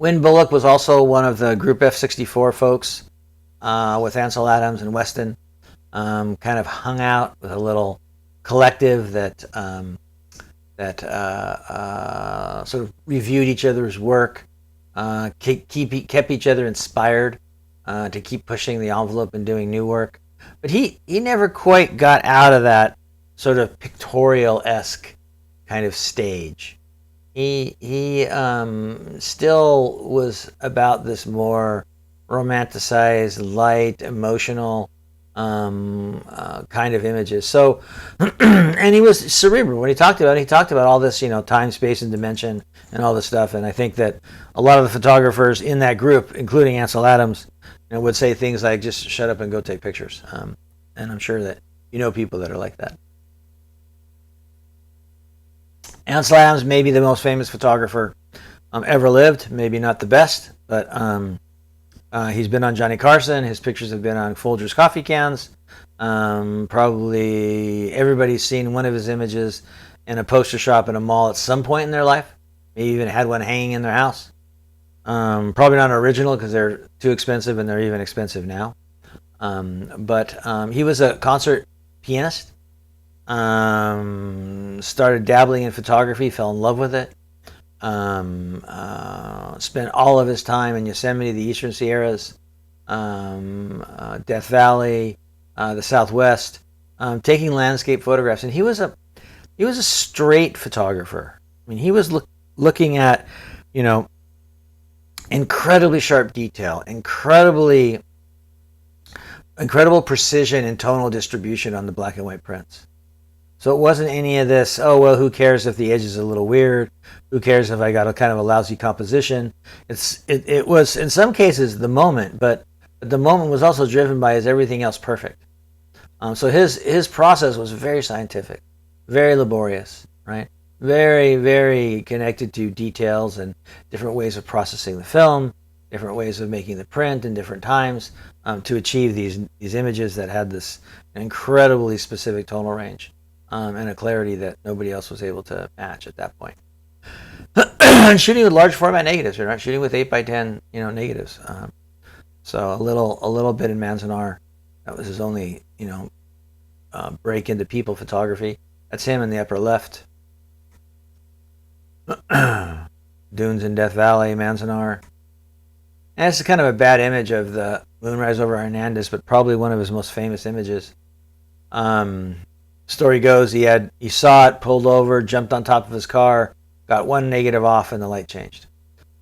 Win Bullock was also one of the Group F-64 folks with Ansel Adams and Weston. Kind of hung out with a little collective that sort of reviewed each other's work, kept each other inspired to keep pushing the envelope and doing new work. But he never quite got out of that sort of pictorial-esque kind of stage. He still was about this more romanticized, light, emotional kind of images. So, and he was cerebral when he talked about it. He talked about all this, time, space, and dimension, and all this stuff. And I think that a lot of the photographers in that group, including Ansel Adams, would say things like, "Just shut up and go take pictures." And I'm sure that people that are like that. Ansel Adams may be the most famous photographer ever lived. Maybe not the best, but he's been on Johnny Carson. His pictures have been on Folgers coffee cans. Probably everybody's seen one of his images in a poster shop in a mall at some point in their life. Maybe even had one hanging in their house. Probably not an original because they're too expensive, and they're even expensive now. But he was a concert pianist. Started dabbling in photography, fell in love with it. Spent all of his time in Yosemite, the Eastern Sierras, Death Valley, the Southwest, taking landscape photographs. And he was a straight photographer. I mean, he was looking at, incredibly sharp detail, incredible precision and tonal distribution on the black and white prints. So it wasn't any of this, oh, well, who cares if the edge is a little weird? Who cares if I got a kind of a lousy composition? It was, in some cases, the moment, but the moment was also driven by, is everything else perfect? So his process was very scientific, very laborious, right? Very, very connected to details and different ways of processing the film, different ways of making the print in different times to achieve these images that had this incredibly specific tonal range. And a clarity that nobody else was able to match at that point. Shooting with large format negatives, you're not shooting with 8x10, negatives. So a little bit in Manzanar. That was his only, break into people photography. That's him in the upper left. Dunes in Death Valley, Manzanar. And it's kind of a bad image of the moonrise over Hernandez, but probably one of his most famous images. Story goes, he saw it, pulled over, jumped on top of his car, got one negative off, and the light changed.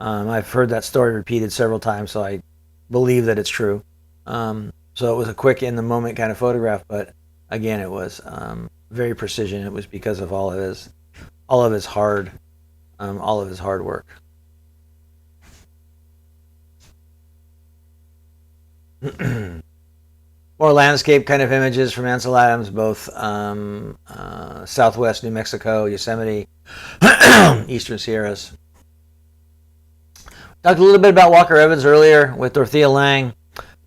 I've heard that story repeated several times, so I believe that it's true. So it was a quick, in-the-moment kind of photograph, but again, it was very precision. It was because of all of his hard work. More landscape kind of images from Ansel Adams, both Southwest New Mexico, Yosemite, Eastern Sierras. Talked a little bit about Walker Evans earlier with Dorothea Lange,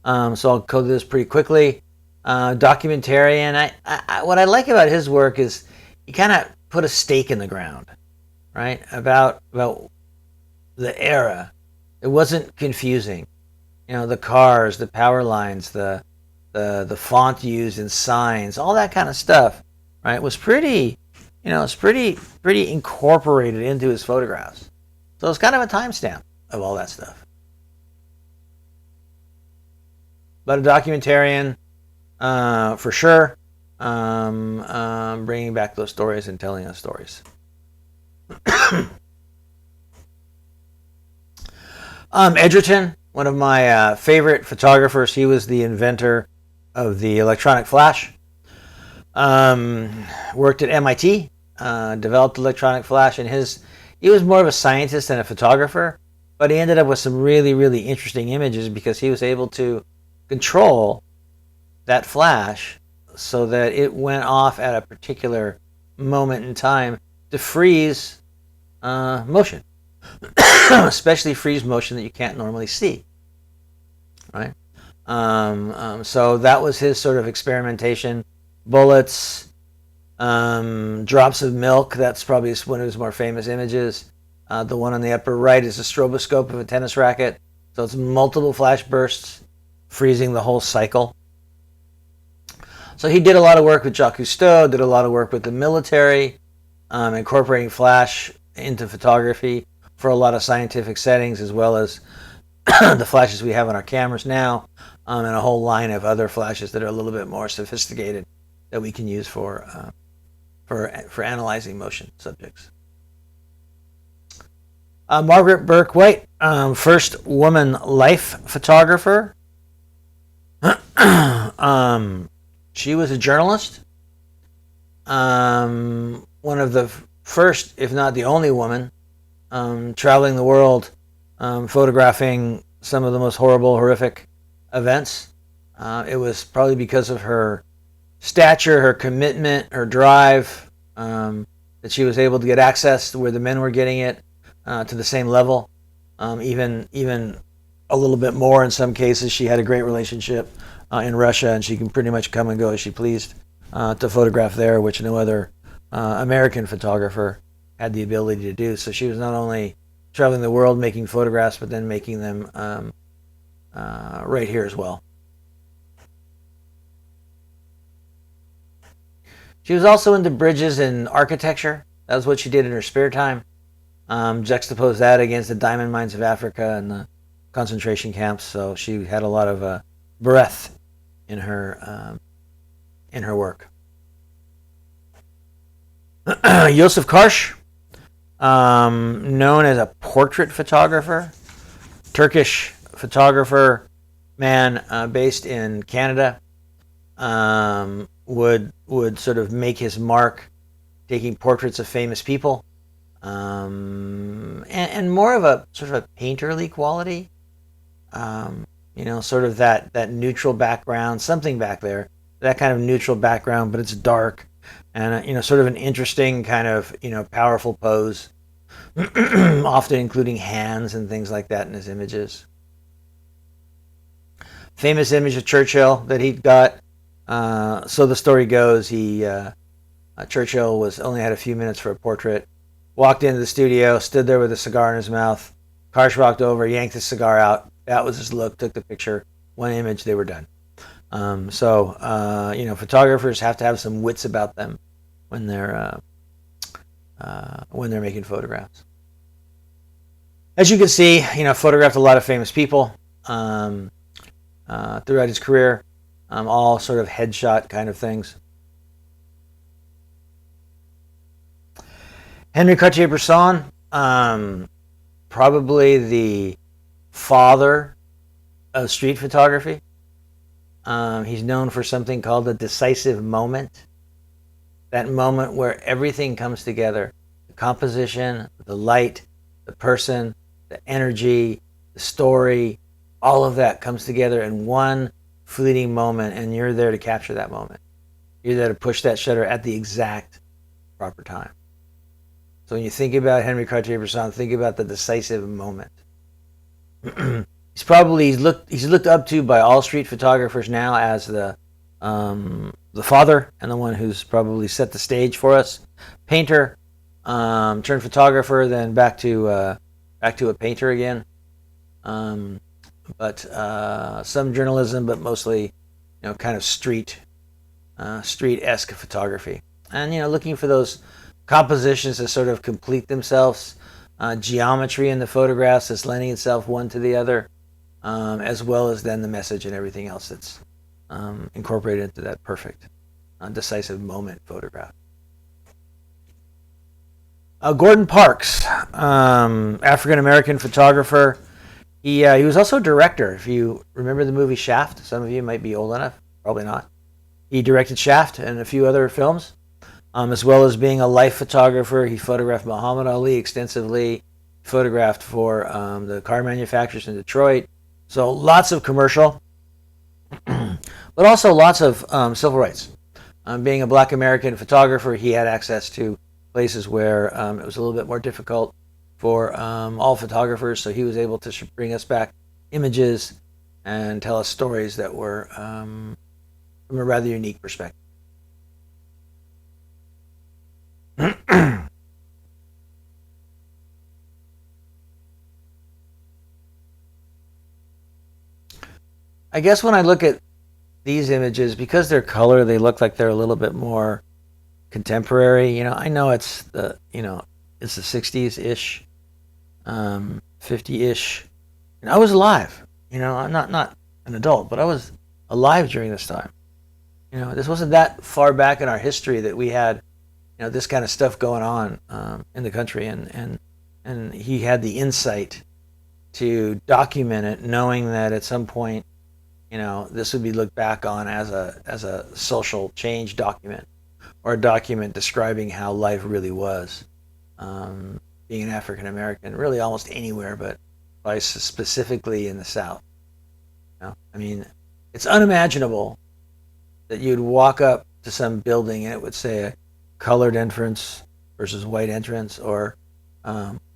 so I'll go through this pretty quickly. Documentarian. What I like about his work is he kind of put a stake in the ground, right? About the era. It wasn't confusing. The cars, the power lines, the font used in signs, all that kind of stuff, right? Was pretty, it's pretty incorporated into his photographs. So it's kind of a timestamp of all that stuff. But a documentarian, for sure, bringing back those stories and telling us stories. Edgerton, one of my favorite photographers. He was the inventor of the electronic flash. Worked at MIT, developed electronic flash, and he was more of a scientist than a photographer, but he ended up with some really, really interesting images because he was able to control that flash so that it went off at a particular moment in time to freeze motion, especially freeze motion that you can't normally see, right? So that was his sort of experimentation. Bullets, drops of milk, that's probably one of his more famous images. The one on the upper right is a stroboscope of a tennis racket. So it's multiple flash bursts, freezing the whole cycle. So he did a lot of work with Jacques Cousteau, did a lot of work with the military, incorporating flash into photography for a lot of scientific settings, as well as the flashes we have on our cameras now, and a whole line of other flashes that are a little bit more sophisticated that we can use for analyzing motion subjects. Margaret Burke White, first woman life photographer. She was a journalist. One of the first, if not the only woman, traveling the world, photographing some of the most horrible, horrific events. It was probably because of her stature, her commitment, her drive, that she was able to get access to where the men were getting it, to the same level, even a little bit more in some cases. She had a great relationship in Russia, and she can pretty much come and go as she pleased to photograph there, which no other American photographer had the ability to do. So she was not only traveling the world making photographs, but then making them right here as well. She was also into bridges and architecture. That was what she did in her spare time. Juxtapose that against the diamond mines of Africa and the concentration camps. So she had a lot of breadth in her work. Joseph Karsh, known as a portrait photographer, Turkish photographer, man based in Canada, would sort of make his mark taking portraits of famous people, and more of a sort of a painterly quality, sort of that neutral background, something back there, that kind of neutral background, but it's dark, and sort of an interesting kind of powerful pose, often including hands and things like that in his images. Famous image of Churchill that he got. So the story goes, Churchill only had a few minutes for a portrait. Walked into the studio, stood there with a cigar in his mouth. Karsh walked over, yanked his cigar out. That was his look. Took the picture. One image, they were done. Photographers have to have some wits about them when they're making photographs. As you can see, photographed a lot of famous people throughout his career. All sort of headshot kind of things. Henri Cartier-Bresson, probably the father of street photography. He's known for something called the decisive moment. That moment where everything comes together. The composition, the light, the person, the energy, the story, all of that comes together in one fleeting moment, and you're there to capture that moment. You're there to push that shutter at the exact proper time. So when you think about Henri Cartier-Bresson, think about the decisive moment. He's looked up to by all street photographers now as the father, and the one who's probably set the stage for us. Painter, turned photographer, then back to a painter again. But some journalism, but mostly, kind of street-esque photography. And, looking for those compositions that sort of complete themselves, geometry in the photographs that's lending itself one to the other, as well as then the message and everything else that's incorporated into that perfect, decisive moment photograph. Gordon Parks, African-American photographer. He was also a director. If you remember the movie Shaft, some of you might be old enough, probably not. He directed Shaft and a few other films, as well as being a life photographer. He photographed Muhammad Ali extensively, photographed for the car manufacturers in Detroit. So lots of commercial, but also lots of civil rights. Being a black American photographer, he had access to places where it was a little bit more difficult for all photographers, so he was able to bring us back images and tell us stories that were from a rather unique perspective. I guess when I look at these images, because they're color, they look like they're a little bit more contemporary. I know it's it's the 60s ish, 50 ish. And I was alive. I'm not an adult, but I was alive during this time. This wasn't that far back in our history that we had, this kind of stuff going on in the country, and he had the insight to document it, knowing that at some point, this would be looked back on as a social change document, or a document describing how life really was, being an African American, really almost anywhere, but specifically in the South. I mean, it's unimaginable that you'd walk up to some building and it would say a colored entrance versus white entrance, or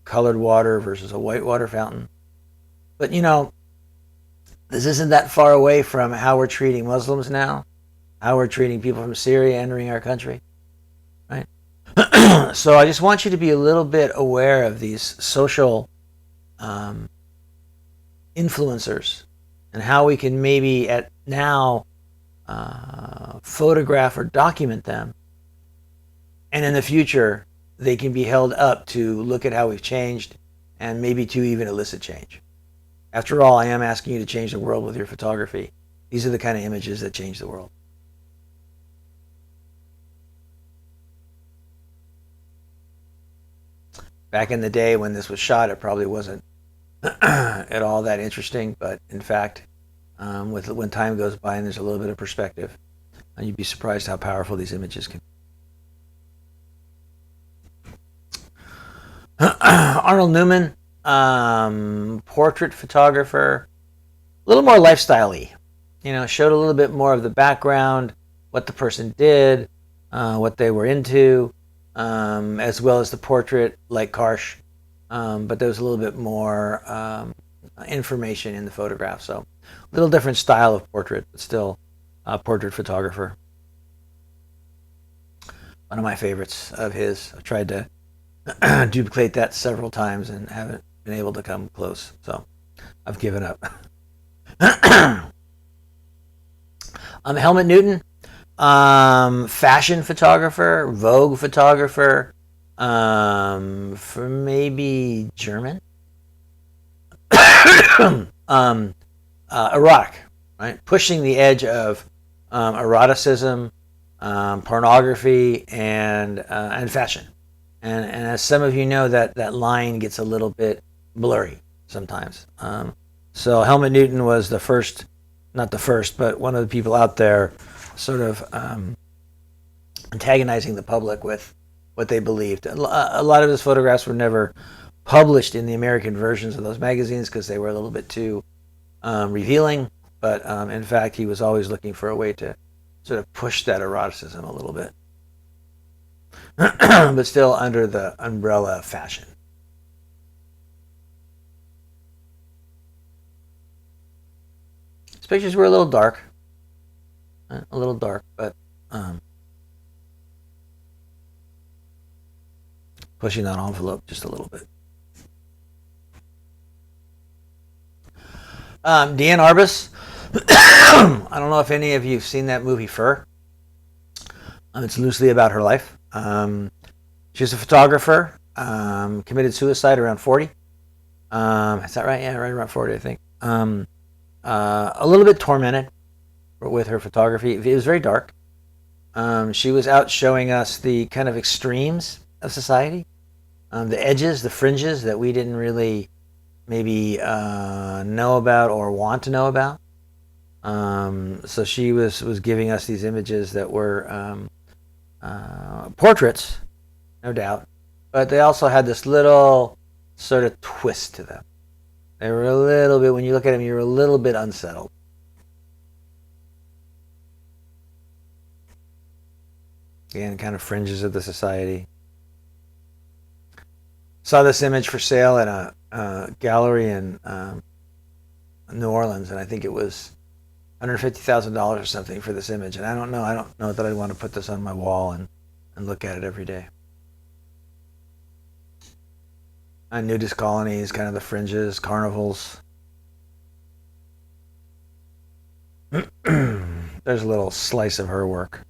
colored water versus a white water fountain. But this isn't that far away from how we're treating Muslims now, how we're treating people from Syria entering our country, right? So I just want you to be a little bit aware of these social influencers, and how we can maybe now photograph or document them, and in the future they can be held up to look at how we've changed, and maybe to even elicit change. After all, I am asking you to change the world with your photography. These are the kind of images that change the world. Back in the day when this was shot, it probably wasn't at all that interesting, but in fact, when time goes by and there's a little bit of perspective, you'd be surprised how powerful these images can be. Arnold Newman, portrait photographer, a little more lifestyle-y. Showed a little bit more of the background, what the person did, what they were into, as well as the portrait, like Karsh. But there was a little bit more information in the photograph. So a little different style of portrait, but still a portrait photographer. One of my favorites of his. I've tried to duplicate that several times and haven't been able to come close. So I've given up. Helmut Newton, fashion photographer, Vogue photographer, for maybe German. Erotic, right? Pushing the edge of eroticism, pornography, and fashion. And as some of you know, that line gets a little bit blurry sometimes. So Helmut Newton was the first, not the first, but one of the people out there sort of antagonizing the public with what they believed. A lot of his photographs were never published in the American versions of those magazines because they were a little bit too revealing. But in fact, he was always looking for a way to sort of push that eroticism a little bit. But still under the umbrella of fashion. His pictures were a little dark. But pushing that envelope just a little bit. Diane Arbus. I don't know if any of you have seen that movie Fur. It's loosely about her life. She was a photographer, committed suicide around 40. Is that right? Yeah, right around 40, I think. A little bit tormented with her photography. It was very dark. She was out showing us the kind of extremes of society, the edges, the fringes that we didn't really maybe know about or want to know about. So she was giving us these images that were portraits, no doubt, but they also had this little sort of twist to them. They were a little bit, when you look at them, you're a little bit unsettled. Again, kind of fringes of the society. Saw this image for sale at a gallery in New Orleans, and I think it was $150,000 or something for this image. And I don't know that I'd want to put this on my wall and look at it every day. Nudist colonies, kind of the fringes, carnivals. There's a little slice of her work.